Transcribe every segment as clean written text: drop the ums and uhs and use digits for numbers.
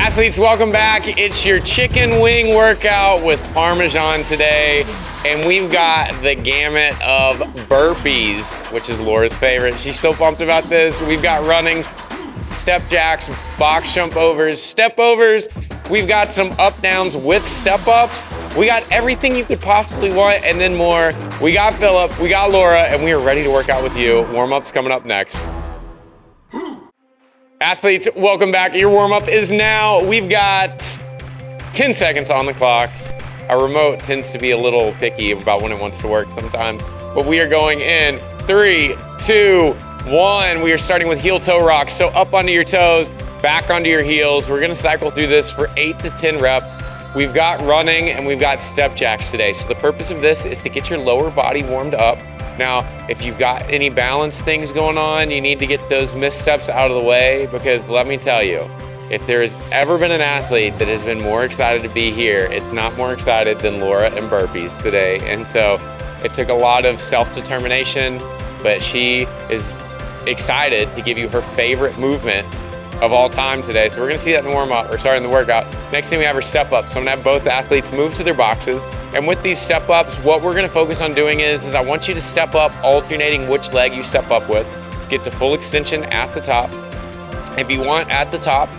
Athletes, welcome back. It's your chicken wing workout with Parmesan today. And we've got the gamut of burpees, which is Laura's favorite. She's so pumped about this. We've got running, step jacks, box jump overs, step overs. We've got some up downs with step ups. We got everything you could possibly want and then more. We got Philip, we got Laura, and we are ready to work out with you. Warm-up's coming up next. Athletes, welcome back. Your warm-up is now. We've got 10 seconds on the clock. Our remote tends to be a little picky about when it wants to work sometimes, but we are going in 3, 2, 1. We are starting with heel toe rocks. So up onto your toes, back onto your heels. We're gonna cycle through this for 8 to 10 reps. We've got running and we've got step jacks today. So the purpose of this is to get your lower body warmed up. Now, if you've got any balance things going on, you need to get those missteps out of the way, because let me tell you, if there has ever been an athlete that has been more excited to be here, it's not more excited than Laura and burpees today. And so it took a lot of self-determination, but she is excited to give you her favorite movement of all time today. So we're gonna see that in the warm-up, or sorry, in the workout. Next thing we have are step ups. So I'm gonna have both athletes move to their boxes. And with these step ups, what we're gonna focus on doing is I want you to step up, alternating which leg you step up with. Get to full extension at the top. If you want at the top,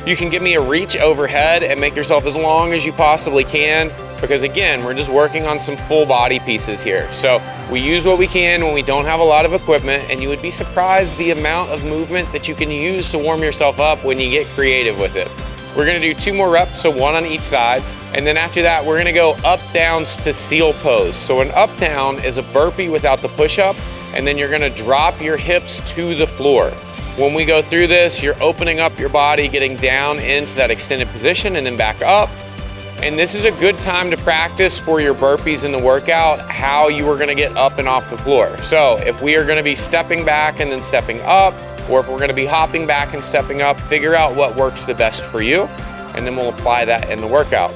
you can give me a reach overhead and make yourself as long as you possibly can, because again, we're just working on some full body pieces here. So we use what we can when we don't have a lot of equipment, and you would be surprised the amount of movement that you can use to warm yourself up when you get creative with it. We're gonna do 2 more reps, so 1 on each side. And then after that, we're gonna go up downs to seal pose. So an up down is a burpee without the push up, and then you're gonna drop your hips to the floor. When we go through this, you're opening up your body, getting down into that extended position and then back up. And this is a good time to practice for your burpees in the workout, how you are gonna get up and off the floor. So if we are gonna be stepping back and then stepping up, or if we're gonna be hopping back and stepping up, figure out what works the best for you, and then we'll apply that in the workout.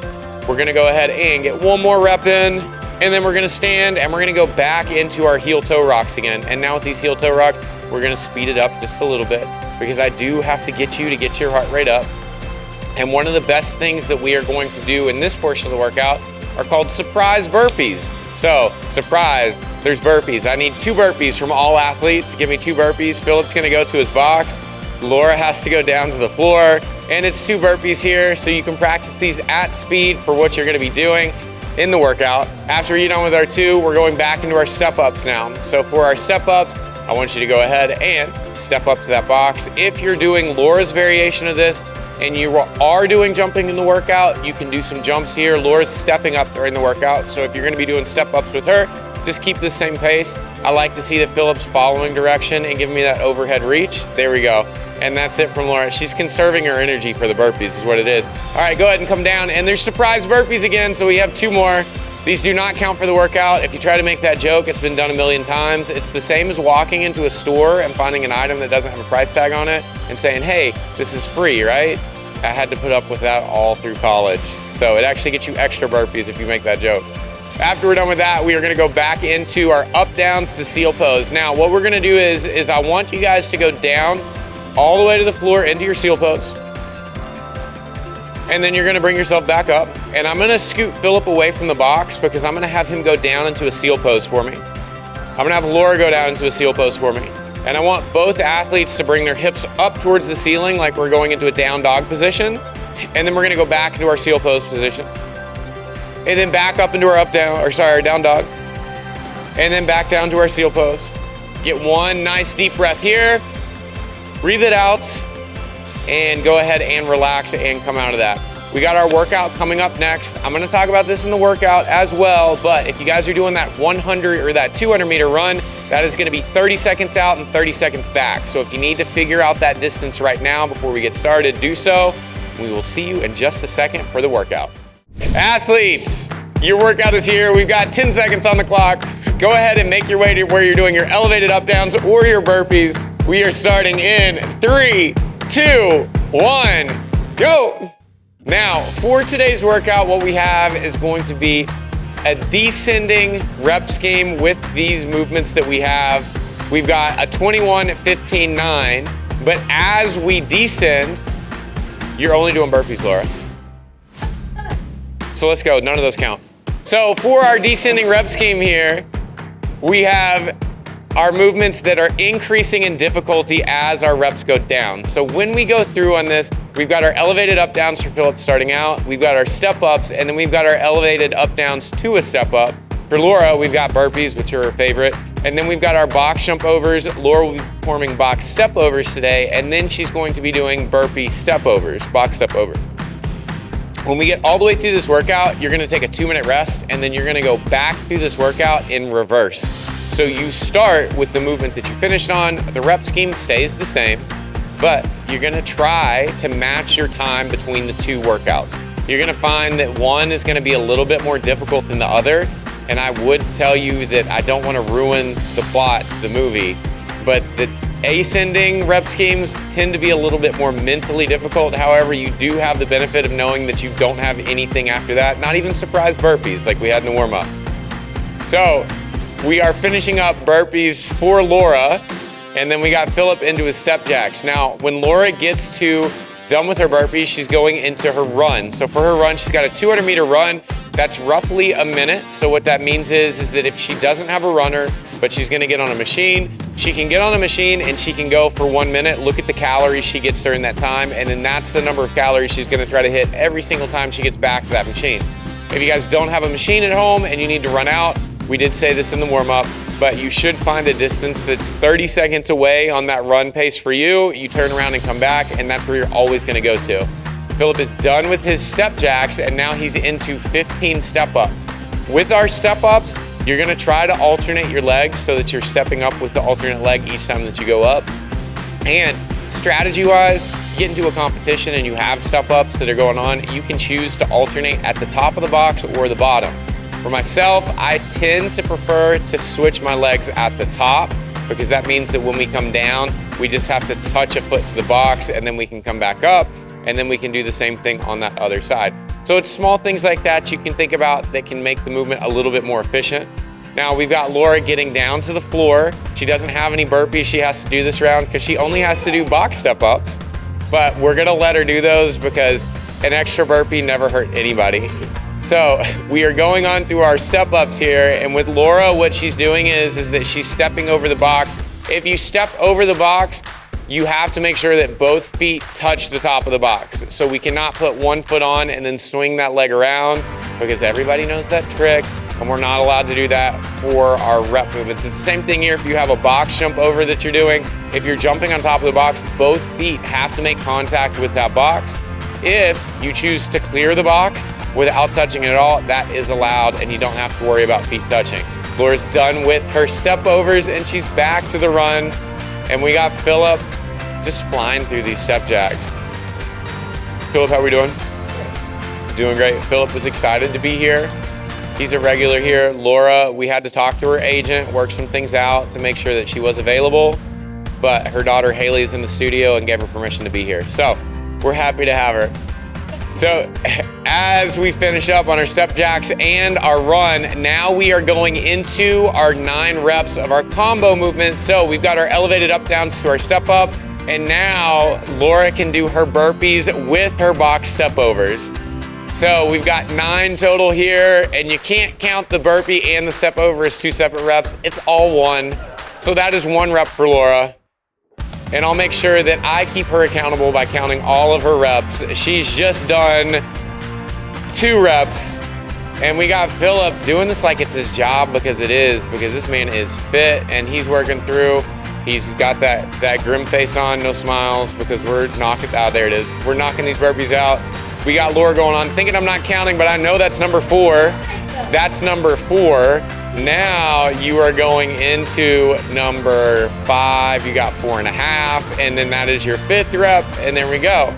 We're gonna go ahead and get 1 more rep in, and then we're gonna stand and we're gonna go back into our heel toe rocks again. And now with these heel toe rocks, we're gonna speed it up just a little bit, because I do have to get you to get your heart rate up. And one of the best things that we are going to do in this portion of the workout are called surprise burpees. So, surprise, there's burpees. I need 2 burpees from all athletes. Give me 2 burpees. Philip's gonna go to his box. Laura has to go down to the floor. And it's 2 burpees here, so you can practice these at speed for what you're gonna be doing in the workout. After you're done with our 2, we're going back into our step ups now. So for our step ups, I want you to go ahead and step up to that box. If you're doing Laura's variation of this and you are doing jumping in the workout, you can do some jumps here. Laura's stepping up during the workout. So if you're gonna be doing step ups with her, just keep the same pace. I like to see that Philip's following direction and giving me that overhead reach. There we go. And that's it from Laura. She's conserving her energy for the burpees is what it is. All right, go ahead and come down. And there's surprise burpees again, so we have 2 more. These do not count for the workout. If you try to make that joke, it's been done a million times. It's the same as walking into a store and finding an item that doesn't have a price tag on it and saying, hey, this is free, right? I had to put up with that all through college. So it actually gets you extra burpees if you make that joke. After we're done with that, we are gonna go back into our up downs to seal pose. Now, what we're gonna do is I want you guys to go down all the way to the floor into your seal pose. And then you're gonna bring yourself back up. And I'm gonna scoot Philip away from the box, because I'm gonna have him go down into a seal pose for me. I'm gonna have Laura go down into a seal pose for me. And I want both athletes to bring their hips up towards the ceiling like we're going into a down dog position. And then we're gonna go back into our seal pose position. And then back up into our our down dog. And then back down to our seal pose. Get 1 nice deep breath here. Breathe it out. And go ahead and relax and come out of that. We got our workout coming up next. I'm gonna talk about this in the workout as well, but if you guys are doing that 100 or that 200 meter run, that is gonna be 30 seconds out and 30 seconds back. So if you need to figure out that distance right now before we get started, do so. We will see you in just a second for the workout. Athletes, your workout is here. We've got 10 seconds on the clock. Go ahead and make your way to where you're doing your elevated up downs or your burpees. We are starting in 3, 2, 1, go. Now, for today's workout, what we have is going to be a descending rep scheme with these movements that we have. We've got a 21, 15, 9, but as we descend, You're only doing burpees, Laura. So let's go, none of those count. So for our descending rep scheme here, we have our movements that are increasing in difficulty as our reps go down. So when we go through on this, we've got our elevated up downs for Philip starting out, we've got our step ups, and then we've got our elevated up downs to a step up. For Laura, we've got burpees, which are her favorite, and then we've got our box jump overs. Laura will be performing box step overs today, and then she's going to be doing burpee step overs, box step overs. When we get all the way through this workout, you're gonna take a 2-minute rest, and then you're gonna go back through this workout in reverse. So you start with the movement that you finished on, the rep scheme stays the same, but you're gonna try to match your time between the two workouts. You're gonna find that one is gonna be a little bit more difficult than the other, and I would tell you that I don't wanna ruin the plot to the movie, but the ascending rep schemes tend to be a little bit more mentally difficult. However, you do have the benefit of knowing that you don't have anything after that, not even surprise burpees like we had in the warm-up. So we are finishing up burpees for Laura, and then we got Philip into his step jacks. Now, when Laura gets done with her burpees, she's going into her run. So for her run, she's got a 200-meter run. That's roughly a minute. So what that means is that if she doesn't have a runner, but she's gonna get on a machine, she can get on a machine and she can go for 1 minute, look at the calories she gets during that time, and then that's the number of calories she's gonna try to hit every single time she gets back to that machine. If you guys don't have a machine at home and you need to run out, we did say this in the warm-up, but you should find a distance that's 30 seconds away on that run pace for you. You turn around and come back, and that's where you're always gonna go to. Philip is done with his step jacks, and now he's into 15 step ups. With our step ups, you're gonna try to alternate your legs so that you're stepping up with the alternate leg each time that you go up. And strategy-wise, you get into a competition and you have step ups that are going on, you can choose to alternate at the top of the box or the bottom. For myself, I tend to prefer to switch my legs at the top because that means that when we come down, we just have to touch a foot to the box and then we can come back up and then we can do the same thing on that other side. So it's small things like that you can think about that can make the movement a little bit more efficient. Now we've got Laura getting down to the floor. She doesn't have any burpees she has to do this round because she only has to do box step ups, but we're gonna let her do those because an extra burpee never hurt anybody. So we are going on through our step ups here, and with Laura, what she's doing is that she's stepping over the box. If you step over the box, you have to make sure that both feet touch the top of the box. So we cannot put one foot on and then swing that leg around because everybody knows that trick, and we're not allowed to do that for our rep movements. It's the same thing here if you have a box jump over that you're doing. If you're jumping on top of the box, both feet have to make contact with that box. If you choose to clear the box without touching it at all, that is allowed and you don't have to worry about feet touching. Laura's done with her step overs and she's back to the run. And we got Philip just flying through these step jacks. Philip, how are we doing? Doing great. Philip was excited to be here. He's a regular here. Laura, we had to talk to her agent, work some things out to make sure that she was available, but her daughter Haley is in the studio and gave her permission to be here. So we're happy to have her. So as we finish up on our step jacks and our run, now we are going into our 9 reps of our combo movement. So we've got our elevated up downs to our step up, and now Laura can do her burpees with her box step overs. So we've got 9 total here, and you can't count the burpee and the step over as 2 separate reps. It's all one. So that is 1 rep for Laura. And I'll make sure that I keep her accountable by counting all of her reps. She's just done 2 reps. And we got Philip doing this like it's his job, because it is, because this man is fit and he's working through. He's got that grim face on, no smiles, because we're knocking, there it is. We're knocking these burpees out. We got Laura going on, thinking I'm not counting, but I know that's number 4. That's number 4. Now you are going into number 5. You got 4.5, and then that is your 5th rep, and there we go.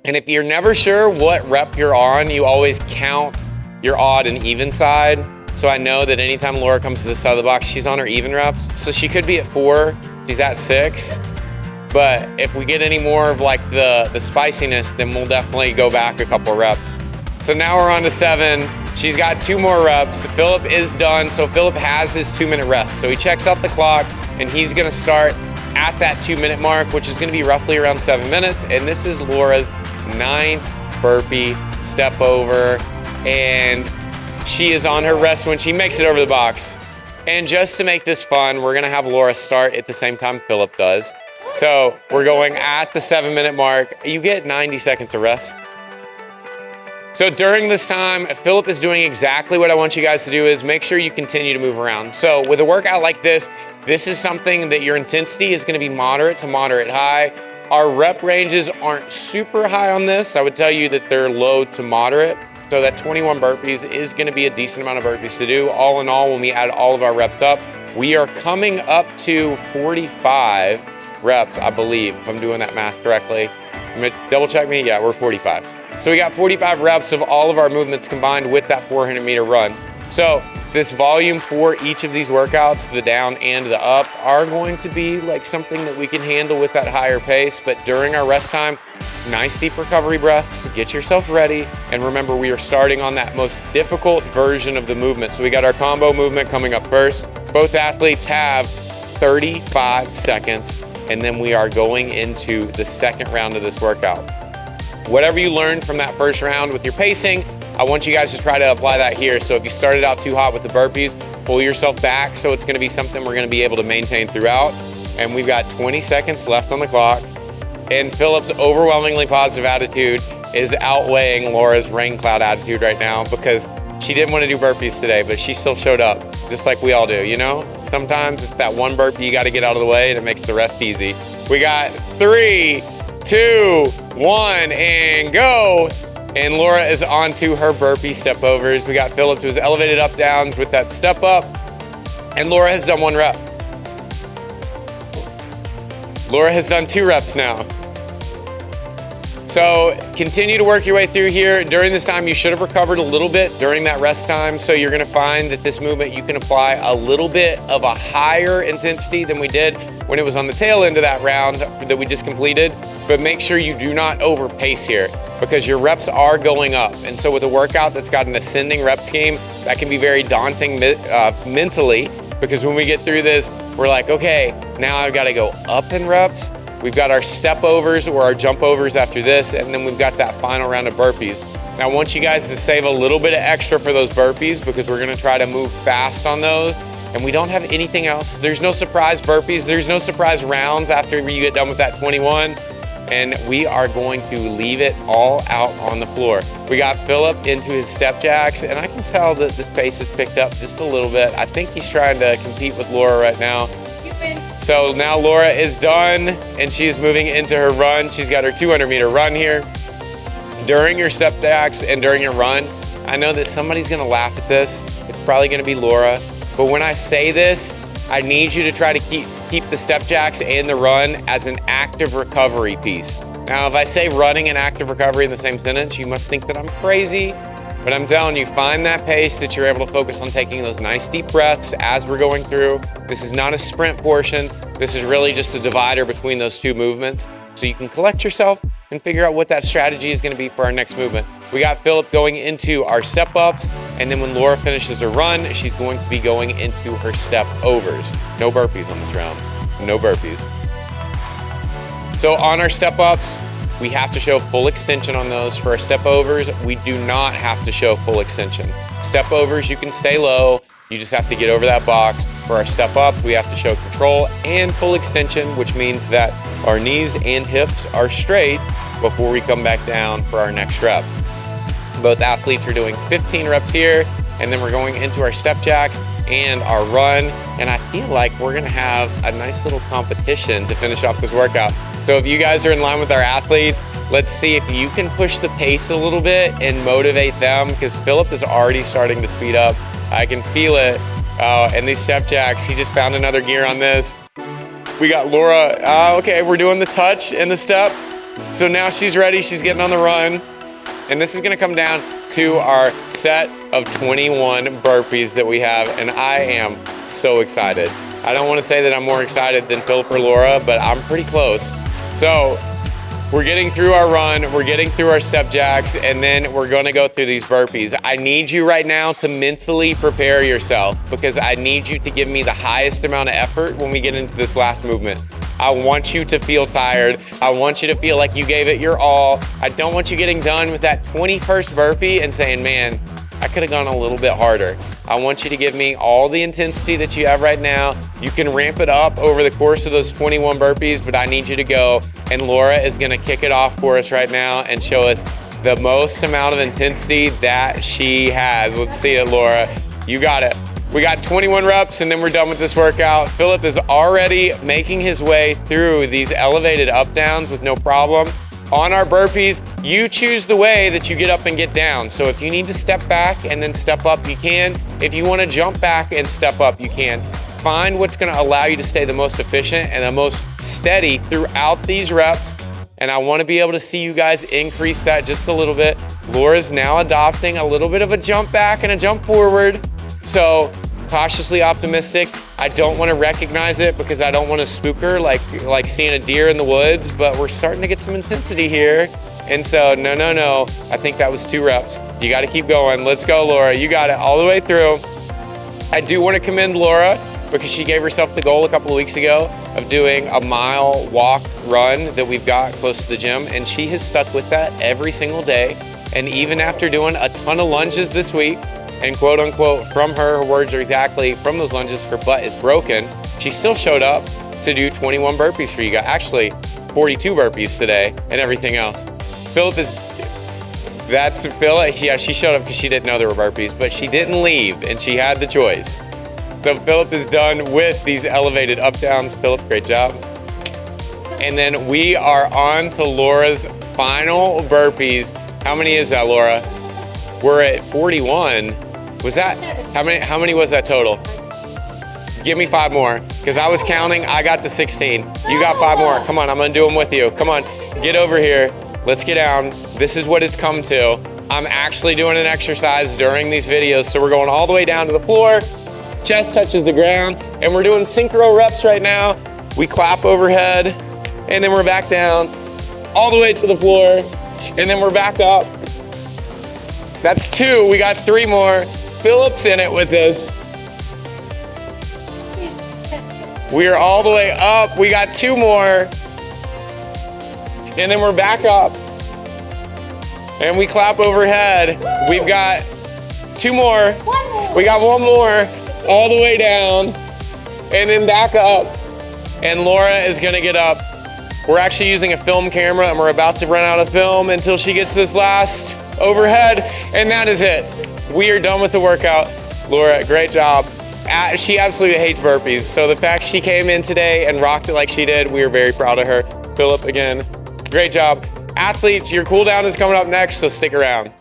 And if you're never sure what rep you're on, you always count your odd and even side. So I know that anytime Laura comes to this side of the box, she's on her even reps. So she could be at 4, she's at 6. But if we get any more of like the spiciness, then we'll definitely go back a couple reps. So now we're on to 7. She's got 2 more reps. Philip is done, so Philip has his 2-minute rest. So he checks out the clock and he's gonna start at that 2-minute mark, which is gonna be roughly around 7 minutes. And this is Laura's 9th burpee step over. And she is on her rest when she makes it over the box. And just to make this fun, we're gonna have Laura start at the same time Philip does. So we're going at the 7-minute mark. You get 90 seconds of rest. So during this time, Philip is doing exactly what I want you guys to do, is make sure you continue to move around. So with a workout like this is something that your intensity is gonna be moderate to moderate high. Our rep ranges aren't super high on this. I would tell you that they're low to moderate. So that 21 burpees is gonna be a decent amount of burpees to do. All in all, when we add all of our reps up, we are coming up to 45 reps, I believe, if I'm doing that math correctly. Double check me, yeah, we're 45. So we got 45 reps of all of our movements combined with that 400-meter run. So this volume for each of these workouts, the down and the up, are going to be like something that we can handle with that higher pace. But during our rest time, nice deep recovery breaths, get yourself ready. And remember, we are starting on that most difficult version of the movement. So we got our combo movement coming up first. Both athletes have 35 seconds, and then we are going into the second round of this workout. Whatever you learned from that first round with your pacing, I want you guys to try to apply that here. So if you started out too hot with the burpees, pull yourself back. So it's gonna be something we're gonna be able to maintain throughout. And we've got 20 seconds left on the clock. And Philip's overwhelmingly positive attitude is outweighing Laura's rain cloud attitude right now, because she didn't want to do burpees today, but she still showed up, just like we all do, you know? Sometimes it's that one burpee you got to get out of the way and it makes the rest easy. We got 3, 2, 1, and go. And Laura is on to her burpee step overs. We got Philip to his elevated up downs with that step up. And Laura has done 1 rep. Laura has done 2 reps now. So continue to work your way through here. During this time, you should have recovered a little bit during that rest time. So you're gonna find that this movement, you can apply a little bit of a higher intensity than we did when it was on the tail end of that round that we just completed. But make sure you do not overpace here, because your reps are going up. And so with a workout that's got an ascending rep scheme, that can be very daunting mentally, because when we get through this, we're like, okay, now I've got to go up in reps. We've got our step overs or our jump overs after this, and then we've got that final round of burpees. Now, I want you guys to save a little bit of extra for those burpees, because we're gonna try to move fast on those, and we don't have anything else. There's no surprise burpees. There's no surprise rounds after you get done with that 21, and we are going to leave it all out on the floor. We got Philip into his step jacks, and I can tell that this pace has picked up just a little bit. I think he's trying to compete with Laura right now. So now Laura is done, and she is moving into her run. She's got her 200-meter run here. During your step jacks and during your run, I know that somebody's gonna laugh at this. It's probably gonna be Laura. But when I say this, I need you to try to keep the step jacks and the run as an active recovery piece. Now, if I say running and active recovery in the same sentence, you must think that I'm crazy. But I'm telling you, find that pace that you're able to focus on taking those nice deep breaths as we're going through. This is not a sprint portion. This is really just a divider between those 2 movements. So you can collect yourself and figure out what that strategy is gonna be for our next movement. We got Philip going into our step ups, and then when Laura finishes her run, she's going to be going into her step overs. No burpees on this round, no burpees. So on our step ups, we have to show full extension on those. For our step overs, we do not have to show full extension. Step overs, you can stay low. You just have to get over that box. For our step ups, we have to show control and full extension, which means that our knees and hips are straight before we come back down for our next rep. Both athletes are doing 15 reps here, and then we're going into our step jacks and our run. And I feel like we're gonna have a nice little competition to finish off this workout. So if you guys are in line with our athletes, let's see if you can push the pace a little bit and motivate them, because Philip is already starting to speed up. I can feel it. And these step jacks, he just found another gear on this. We got Laura, okay, we're doing the touch and the step. So now she's ready, she's getting on the run. And this is gonna come down to our set of 21 burpees that we have, and I am so excited. I don't wanna say that I'm more excited than Philip or Laura, but I'm pretty close. So we're getting through our run, we're getting through our step jacks, and then we're gonna go through these burpees. I need you right now to mentally prepare yourself, because I need you to give me the highest amount of effort when we get into this last movement. I want you to feel tired. I want you to feel like you gave it your all. I don't want you getting done with that 21st burpee and saying, man, I could have gone a little bit harder. I want you to give me all the intensity that you have right now. You can ramp it up over the course of those 21 burpees, but I need you to go. And Laura is gonna kick it off for us right now and show us the most amount of intensity that she has. Let's see it, Laura. You got it. We got 21 reps and then we're done with this workout. Philip is already making his way through these elevated up downs with no problem. On our burpees, you choose the way that you get up and get down. So if you need to step back and then step up, you can. If you want to jump back and step up, you can. Find what's going to allow you to stay the most efficient and the most steady throughout these reps. And I want to be able to see you guys increase that just a little bit. Laura's now adopting a little bit of a jump back and a jump forward. So cautiously optimistic. I don't want to recognize it because I don't want to spook her like seeing a deer in the woods, but we're starting to get some intensity here. And so, no. I think that was 2 reps. You got to keep going. Let's go, Laura. You got it all the way through. I do want to commend Laura because she gave herself the goal a couple of weeks ago of doing a mile walk run that we've got close to the gym. And she has stuck with that every single day. And even after doing a ton of lunges this week, and quote unquote, from her words are exactly, from those lunges, her butt is broken, she still showed up to do 21 burpees for you guys. Actually, 42 burpees today and everything else. Philip is, that's Philip, yeah, she showed up because she didn't know there were burpees, but she didn't leave and she had the choice. So Philip is done with these elevated up downs. Philip, great job. And then we are on to Laura's final burpees. How many is that, Laura? We're at 41. Was that, how many was that total? Give me 5 more, because I was counting, I got to 16. You got 5 more, come on, I'm gonna do them with you. Come on, get over here, let's get down. This is what it's come to. I'm actually doing an exercise during these videos, so we're going all the way down to the floor, chest touches the ground, and we're doing synchro reps right now. We clap overhead, and then we're back down, all the way to the floor, and then we're back up. That's 2, we got 3 more. Philip's in it with us. We are all the way up. We got 2 more. And then we're back up. And we clap overhead. We've got 2 more. We got 1 more. All the way down. And then back up. And Laura is gonna get up. We're actually using a film camera and we're about to run out of film until she gets this last overhead. And that is it. We are done with the workout. Laura, great job. She absolutely hates burpees. So the fact she came in today and rocked it like she did, we are very proud of her. Philip, again, great job. Athletes, your cool down is coming up next, so stick around.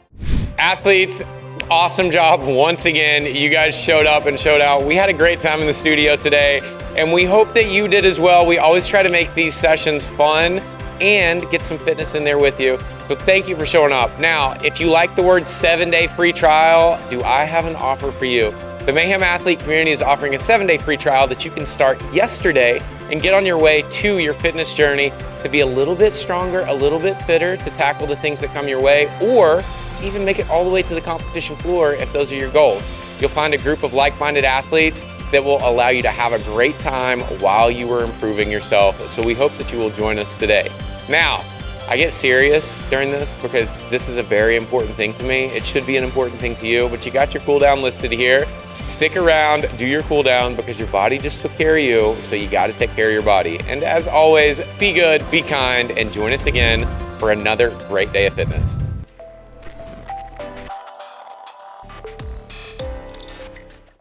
Athletes, awesome job once again. You guys showed up and showed out. We had a great time in the studio today, and we hope that you did as well. We always try to make these sessions fun and get some fitness in there with you. So thank you for showing up. Now, if you like the word 7-day free trial, do I have an offer for you? The Mayhem Athlete community is offering a 7-day free trial that you can start yesterday and get on your way to your fitness journey to be a little bit stronger, a little bit fitter, to tackle the things that come your way, or even make it all the way to the competition floor if those are your goals. You'll find a group of like-minded athletes that will allow you to have a great time while you are improving yourself. So we hope that you will join us today. Now, I get serious during this because this is a very important thing to me. It should be an important thing to you, but you got your cool down listed here. Stick around, do your cool down because your body just took care of you, so you got to take care of your body. And as always, be good, be kind, and join us again for another great day of fitness.